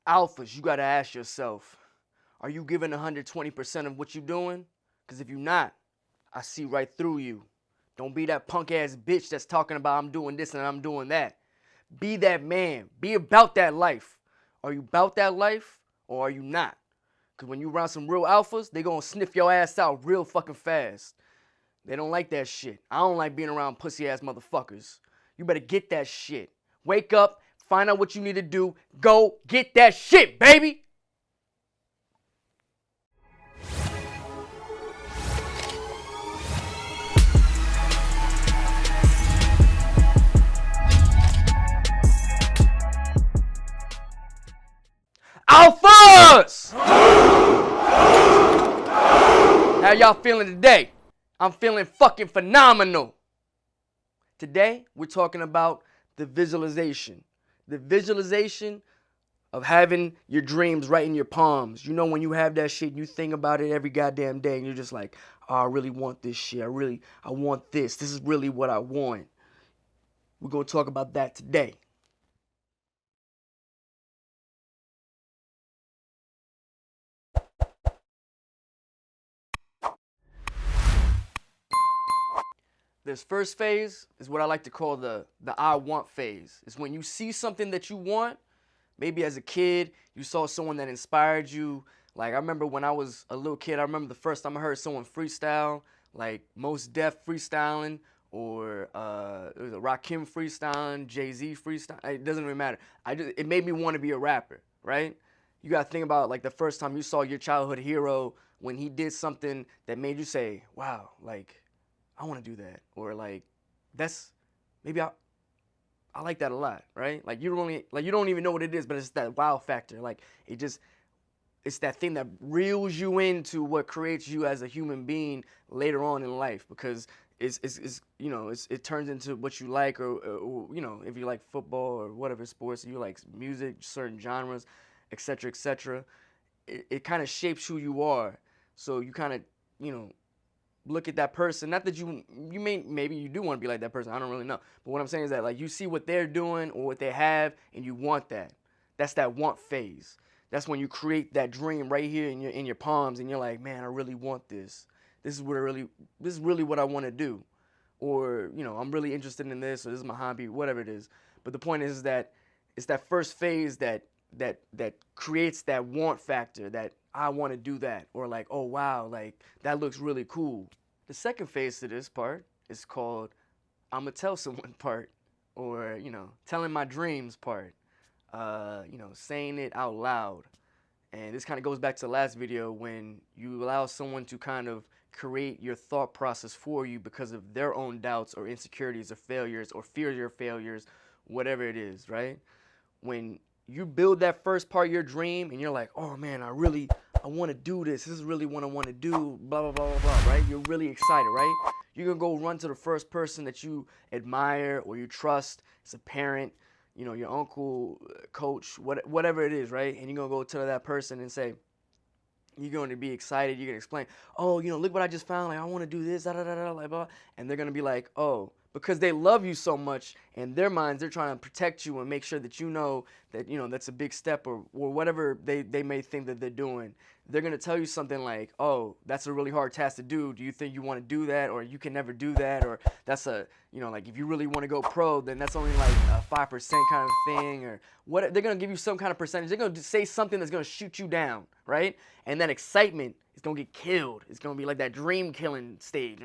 Alphas, you got to ask yourself, are you giving 120% of what you're doing? Because if you're not, I see right through you. Don't be that punk ass bitch that's talking about I'm doing this and I'm doing that. Be that man. Be about that life. Are you about that life or are you not? Because when you around some real alphas, they going to sniff your ass out real fucking fast. They don't like that shit. I don't like being around pussy ass motherfuckers. You better get that shit. Wake up, find out what you need to do. Go get that shit, baby. Alphas! How y'all feeling today? I'm feeling fucking phenomenal. Today, we're talking about the visualization. The visualization of having your dreams right in your palms. You know, when you have that shit, you think about it every goddamn day, and you're just like, oh, I really want this shit. I want this. This is really what I want. We're going to talk about that today. This first phase is what I like to call the I want phase. It's when you see something that you want. Maybe as a kid, you saw someone that inspired you. Like, I remember when I was a little kid, I remember the first time I heard someone freestyle, like Mos Def freestyling, or it was a Rakim freestyling, Jay-Z freestyling. It doesn't really matter. It made me want to be a rapper, right? You got to think about, like, the first time you saw your childhood hero when he did something that made you say, wow, like, I want to do that. Or, like, maybe I like that a lot, right? Like you don't even know what it is, but it's that wow factor. Like it's that thing that reels you into what creates you as a human being later on in life, because it turns into what you like, or if you like football or whatever sports, you like music, certain genres, etc., etc. It kind of shapes who you are. So you kind of look at that person. Not that maybe you do want to be like that person. I don't really know. But what I'm saying is that, like, you see what they're doing or what they have, and you want that. That's that want phase. That's when you create that dream right here in your palms, and you're like, man, I really want this. This is really what I want to do. Or, I'm really interested in this, or this is my hobby, whatever it is. But the point is that it's that first phase that creates that want factor, that I want to do that, or like, oh wow, like that looks really cool. The second phase to this part is called I'm gonna tell someone part, or telling my dreams part, saying it out loud. And this kind of goes back to the last video, when you allow someone to kind of create your thought process for you because of their own doubts or insecurities or failures or fear your failures, whatever it is, right? When you build that first part of your dream and you're like, oh man, I want to do this. This is really what I want to do, blah, blah, blah, blah, blah, right? You're really excited, right? You're going to go run to the first person that you admire or you trust. It's a parent, your uncle, coach, whatever it is, right? And you're going to go to that person and say, you're going to be excited. You're going to explain, oh, look what I just found. Like, I want to do this, da, da, da, da, blah, blah. And they're going to be like, oh, because they love you so much, in their minds, they're trying to protect you and make sure that that, that's a big step, or whatever they may think that they're doing. They're going to tell you something like, oh, that's a really hard task to do. Do you think you want to do that? Or you can never do that? Or that's like, if you really want to go pro, then that's only like a 5% kind of thing, or what? They're going to give you some kind of percentage. They're going to say something that's going to shoot you down, right? And that excitement is going to get killed. It's going to be like that dream killing stage.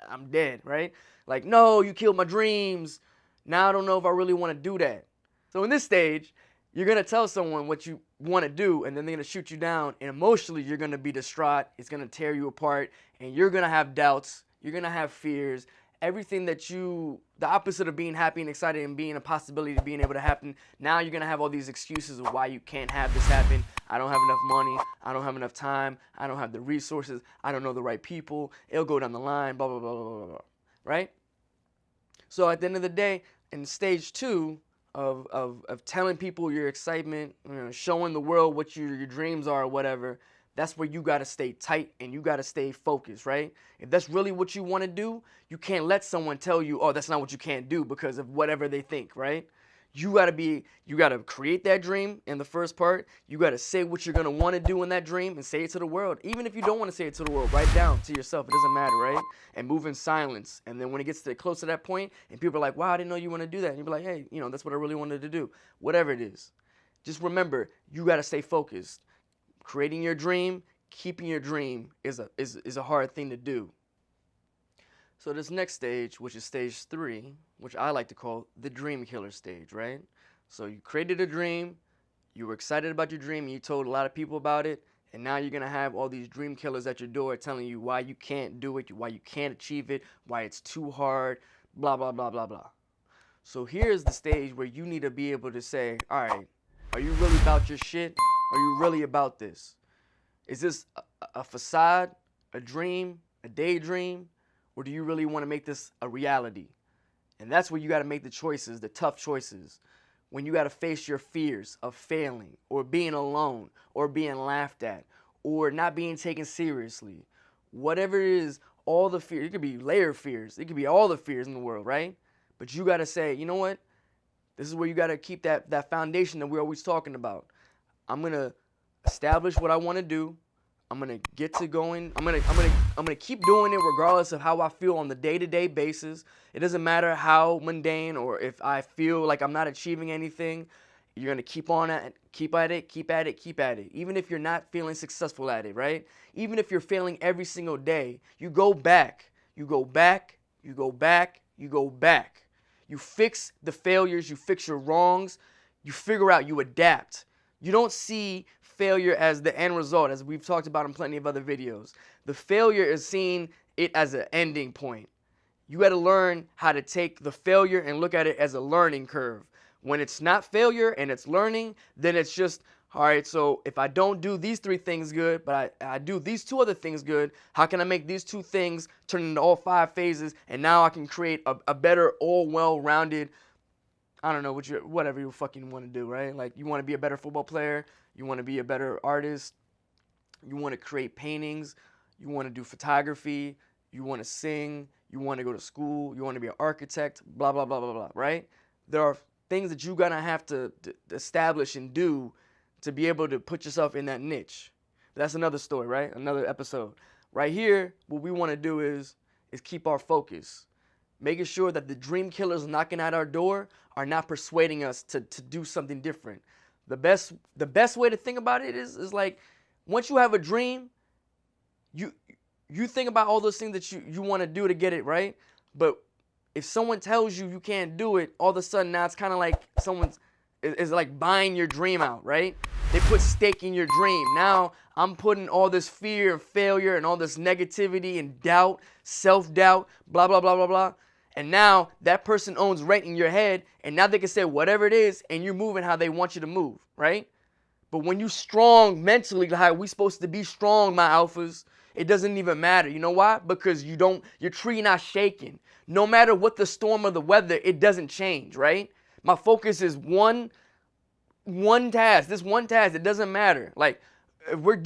I'm dead, right? Like, no, you killed my dreams. Now I don't know if I really want to do that. So in this stage, you're going to tell someone what you want to do, and then they're going to shoot you down. And emotionally, you're going to be distraught. It's going to tear you apart. And you're going to have doubts. You're going to have fears. Everything the opposite of being happy and excited and being a possibility to being able to happen. Now you're going to have all these excuses of why you can't have this happen. I don't have enough money. I don't have enough time. I don't have the resources. I don't know the right people. It'll go down the line, blah, blah, blah, blah, blah, blah. Right? So at the end of the day, in stage 2 of telling people your excitement, showing the world what your dreams are or whatever, that's where you got to stay tight and you got to stay focused, right? If that's really what you want to do, you can't let someone tell you, oh, that's not what you can't do because of whatever they think, right? You gotta create that dream in the first part. You gotta say what you're gonna want to do in that dream and say it to the world. Even if you don't want to say it to the world, write down to yourself. It doesn't matter, right? And move in silence. And then when it gets close to that point, and people are like, "Wow, I didn't know you want to do that," and you be like, "Hey, that's what I really wanted to do." Whatever it is, just remember you gotta stay focused. Creating your dream, keeping your dream is a hard thing to do. So this next stage, which is stage 3, which I like to call the dream killer stage, right? So you created a dream, you were excited about your dream, and you told a lot of people about it, and now you're going to have all these dream killers at your door telling you why you can't do it, why you can't achieve it, why it's too hard, blah, blah, blah, blah, blah. So here's the stage where you need to be able to say, all right, are you really about your shit? Are you really about this? Is this a facade, a dream, a daydream? Or do you really want to make this a reality? And that's where you got to make the choices, the tough choices. When you got to face your fears of failing or being alone or being laughed at or not being taken seriously. Whatever it is, all the fears. It could be layered fears. It could be all the fears in the world, right? But you got to say, you know what? This is where you got to keep that foundation that we're always talking about. I'm going to establish what I want to do. I'm gonna get to going. I'm gonna keep doing it regardless of how I feel on the day-to-day basis. It doesn't matter how mundane or if I feel like I'm not achieving anything. You're gonna keep on at it, keep at it, keep at it, keep at it. Even if you're not feeling successful at it, right? Even if you're failing every single day, you go back, you go back, you go back, you go back. You fix the failures, you fix your wrongs, you figure out, you adapt. You don't see failure as the end result, as we've talked about in plenty of other videos. The failure is seeing it as an ending point. You got to learn how to take the failure and look at it as a learning curve. When it's not failure and it's learning, then it's just, all right, so if I don't do these 3 things good, but I do these 2 other things good, how can I make these 2 things turn into all 5 phases, and now I can create a better, all well-rounded, I don't know, whatever you fucking want to do, right? Like, you want to be a better football player, you want to be a better artist, you want to create paintings, you want to do photography, you want to sing, you want to go to school, you want to be an architect, blah, blah, blah, blah, blah, right? There are things that you're going to have to establish and do to be able to put yourself in that niche. That's another story, right? Another episode. Right here, what we want to do is keep our focus. Making sure that the dream killers knocking at our door are not persuading us to do something different. The best way to think about it is like, once you have a dream, you think about all those things that you want to do to get it, right? But if someone tells you you can't do it, all of a sudden now it's kind of like is like buying your dream out, right? They put stake in your dream. Now I'm putting all this fear and failure and all this negativity and doubt, self-doubt, blah, blah, blah, blah, blah. And now that person owns rent in your head, and now they can say whatever it is, and you're moving how they want you to move, right? But when you strong mentally, how we supposed to be strong, my alphas, it doesn't even matter. You know why? Because your tree not shaking. No matter what the storm or the weather, it doesn't change, right? My focus is one task. This one task, it doesn't matter. Like, if we're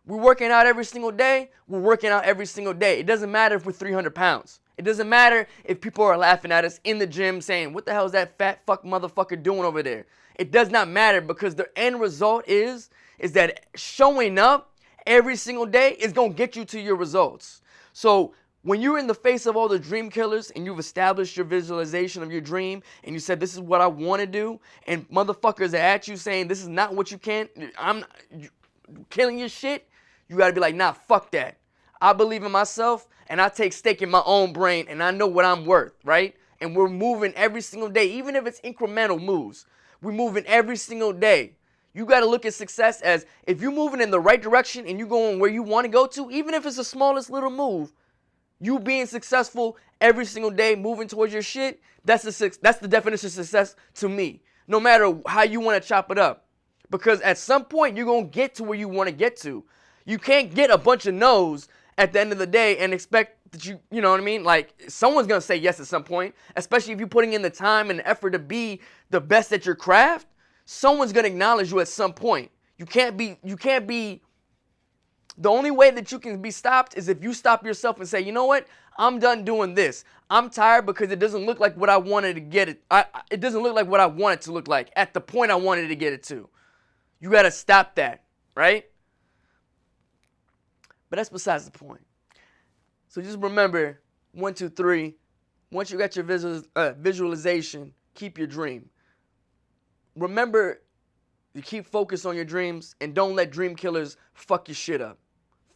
working out every single day, we're working out every single day. It doesn't matter if we're 300 pounds. It doesn't matter if people are laughing at us in the gym saying, what the hell is that fat fuck motherfucker doing over there? It does not matter, because the end result is that showing up every single day is going to get you to your results. So when you're in the face of all the dream killers and you've established your visualization of your dream and you said, this is what I want to do, and motherfuckers are at you saying, this is not what you can, I'm killing your shit, you got to be like, nah, fuck that. I believe in myself, and I take stake in my own brain, and I know what I'm worth, right? And we're moving every single day, even if it's incremental moves. We're moving every single day. You got to look at success as, if you're moving in the right direction and you're going where you want to go to, even if it's the smallest little move, you being successful every single day, moving towards your shit, that's the definition of success to me. No matter how you want to chop it up. Because at some point, you're going to get to where you want to get to. You can't get a bunch of no's at the end of the day and expect that you know what I mean? Like, someone's going to say yes at some point, especially if you're putting in the time and the effort to be the best at your craft. Someone's going to acknowledge you at some point. You can't be The only way that you can be stopped is if you stop yourself and say, you know what? I'm done doing this. I'm tired because it doesn't look like what I wanted to get it. It doesn't look like what I want it to look like at the point I wanted to get it to. You got to stop that, right? But that's besides the point. So just remember, 1, 2, 3. Once you got your visualization, keep your dream. Remember, you keep focused on your dreams and don't let dream killers fuck your shit up.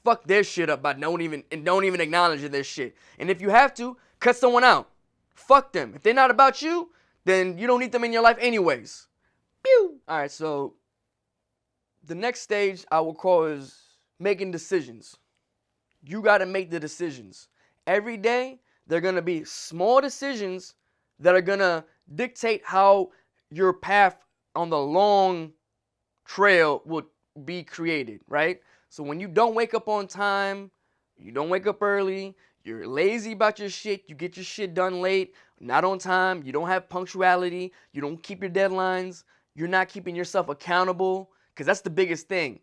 Fuck their shit up by don't even acknowledge their shit. And if you have to, cut someone out. Fuck them. If they're not about you, then you don't need them in your life anyways. Pew! Alright, so the next stage I will call is making decisions. You gotta make the decisions. Every day, there are gonna be small decisions that are gonna dictate how your path on the long trail will be created, right? So when you don't wake up on time, you don't wake up early, you're lazy about your shit, you get your shit done late, not on time, you don't have punctuality, you don't keep your deadlines, you're not keeping yourself accountable, because that's the biggest thing.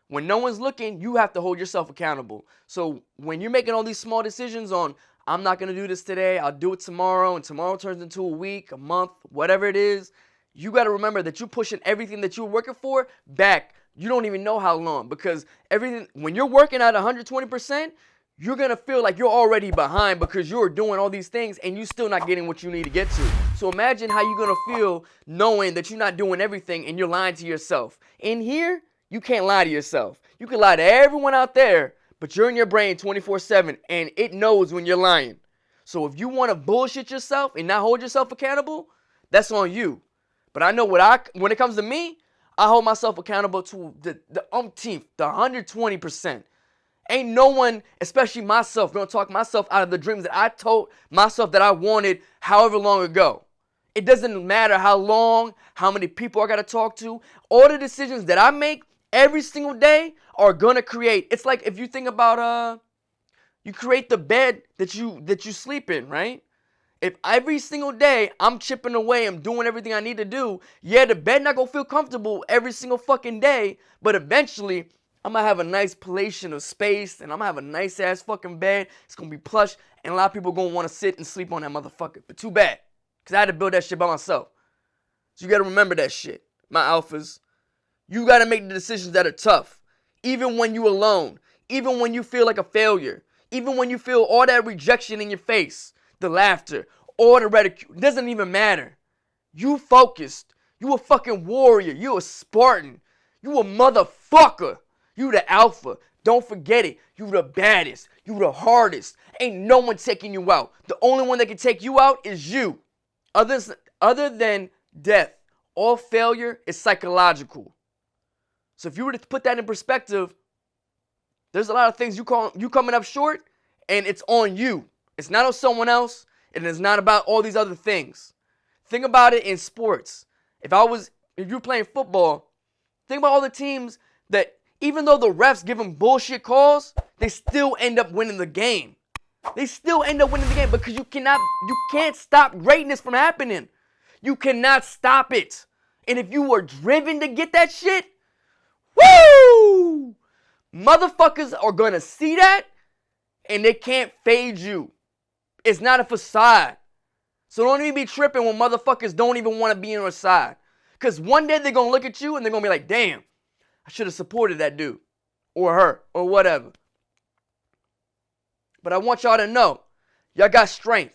When no one's looking, you have to hold yourself accountable. So when you're making all these small decisions on, I'm not going to do this today, I'll do it tomorrow, and tomorrow turns into a week, a month, whatever it is, you got to remember that you're pushing everything that you're working for back. You don't even know how long, because everything, when you're working at 120%, you're going to feel like you're already behind because you're doing all these things and you're still not getting what you need to get to. So imagine how you're going to feel knowing that you're not doing everything and you're lying to yourself. In here, you can't lie to yourself. You can lie to everyone out there, but you're in your brain 24/7 and it knows when you're lying. So if you want to bullshit yourself and not hold yourself accountable, that's on you. But I know when it comes to me, I hold myself accountable to the umpteenth, the 120%. Ain't no one, especially myself, gonna talk myself out of the dreams that I told myself that I wanted however long ago. It doesn't matter how long, how many people I gotta talk to. All the decisions that I make every single day are gonna create. It's like if you think about you create the bed that you sleep in, right? If every single day I'm chipping away, I'm doing everything I need to do, yeah, the bed not gonna feel comfortable every single fucking day, but eventually I'm gonna have a nice palatial of space and I'm gonna have a nice ass fucking bed. It's gonna be plush and a lot of people gonna wanna sit and sleep on that motherfucker. But too bad, because I had to build that shit by myself. So you gotta remember that shit, my alphas. You gotta make the decisions that are tough, even when you alone, even when you feel like a failure, even when you feel all that rejection in your face. The laughter, or the ridicule, it doesn't even matter. You focused. You a fucking warrior. You a Spartan. You a motherfucker. You the alpha. Don't forget it. You the baddest. You the hardest. Ain't no one taking you out. The only one that can take you out is you. Other than death, all failure is psychological. So if you were to put that in perspective, there's a lot of things you coming up short, and it's on you. It's not on someone else, and it's not about all these other things. Think about it in sports. If you're playing football, think about all the teams that, even though the refs give them bullshit calls, they still end up winning the game. They still end up winning the game because you can't stop greatness from happening. You cannot stop it. And if you were driven to get that shit, woo! Motherfuckers are gonna see that, and they can't fade you. It's not a facade. So don't even be tripping when motherfuckers don't even want to be on your side. Because one day they're going to look at you and they're going to be like, damn, I should have supported that dude or her or whatever. But I want y'all to know, y'all got strength.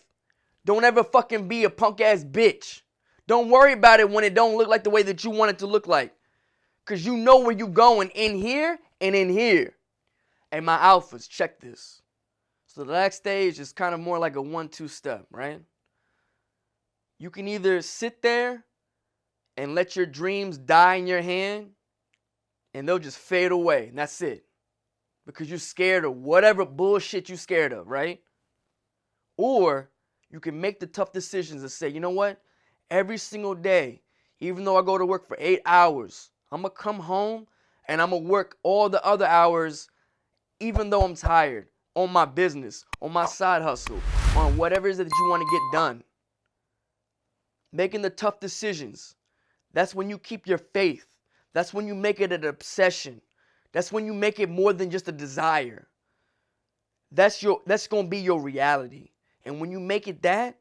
Don't ever fucking be a punk ass bitch. Don't worry about it when it don't look like the way that you want it to look like. Because you know where you going in here and in here. And my alphas, check this. So the next stage is kind of more like a 1-2 step, right? You can either sit there and let your dreams die in your hand and they'll just fade away and that's it. Because you're scared of whatever bullshit you're scared of, right? Or you can make the tough decisions and say, you know what? Every single day, even though I go to work for 8 hours, I'm going to come home and I'm going to work all the other hours even though I'm tired. On my business, on my side hustle, on whatever it is that you want to get done. Making the tough decisions. That's when you keep your faith. That's when you make it an obsession. That's when you make it more than just a desire. That's going to be your reality. And when you make it that,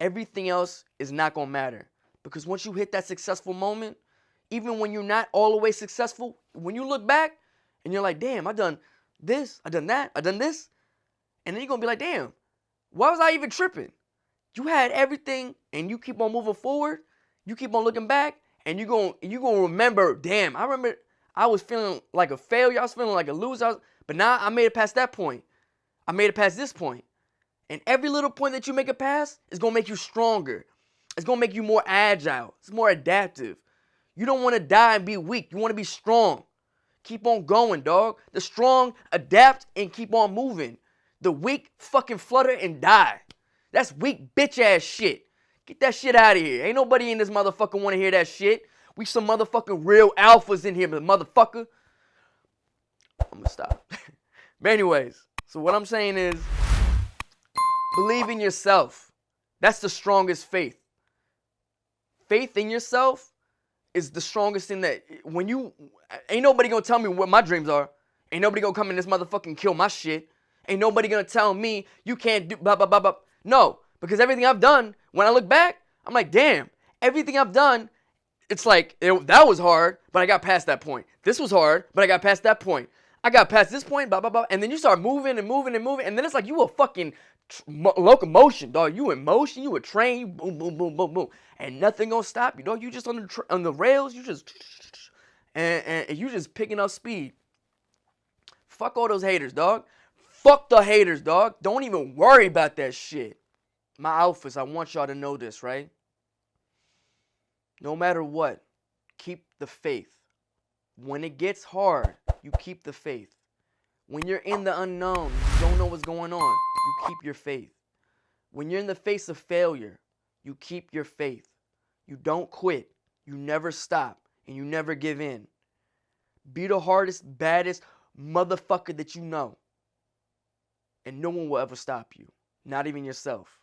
everything else is not going to matter. Because once you hit that successful moment, even when you're not all the way successful, when you look back and you're like, damn, I done this, I done that, I done this. And then you're going to be like, damn, why was I even tripping? You had everything and you keep on moving forward. You keep on looking back and you're going to remember, damn, I remember I was feeling like a failure. I was feeling like a loser. But now I made it past that point. I made it past this point. And every little point that you make it past is going to make you stronger. It's going to make you more agile. It's more adaptive. You don't want to die and be weak. You want to be strong. Keep on going, dog. The strong adapt and keep on moving. The weak fucking flutter and die. That's weak bitch ass shit. Get that shit out of here. Ain't nobody in this motherfucker want to hear that shit. We some motherfucking real alphas in here, motherfucker. I'm gonna stop. But anyways, so what I'm saying is, believe in yourself. That's the strongest faith. Faith in yourself is the strongest thing that when you, ain't nobody gonna tell me what my dreams are. Ain't nobody gonna come in this motherfucking kill my shit. Ain't nobody gonna tell me you can't do blah, blah, blah, blah. No, because everything I've done, when I look back, I'm like, damn, everything I've done, it's like, that was hard, but I got past that point. This was hard, but I got past that point. I got past this point, blah, blah, blah. And then you start moving and moving and moving. And then it's like you a fucking locomotion, dog. You in motion, you a train, you boom, boom, boom, boom, boom. And nothing gonna stop you, dog. You just on the rails, you just, and you just picking up speed. Fuck all those haters, dog. Fuck the haters, dog. Don't even worry about that shit. My alphas, I want y'all to know this, right? No matter what, keep the faith. When it gets hard, you keep the faith. When you're in the unknown, you don't know what's going on, you keep your faith. When you're in the face of failure, you keep your faith. You don't quit. You never stop. And you never give in. Be the hardest, baddest motherfucker that you know. And no one will ever stop you. Not even yourself.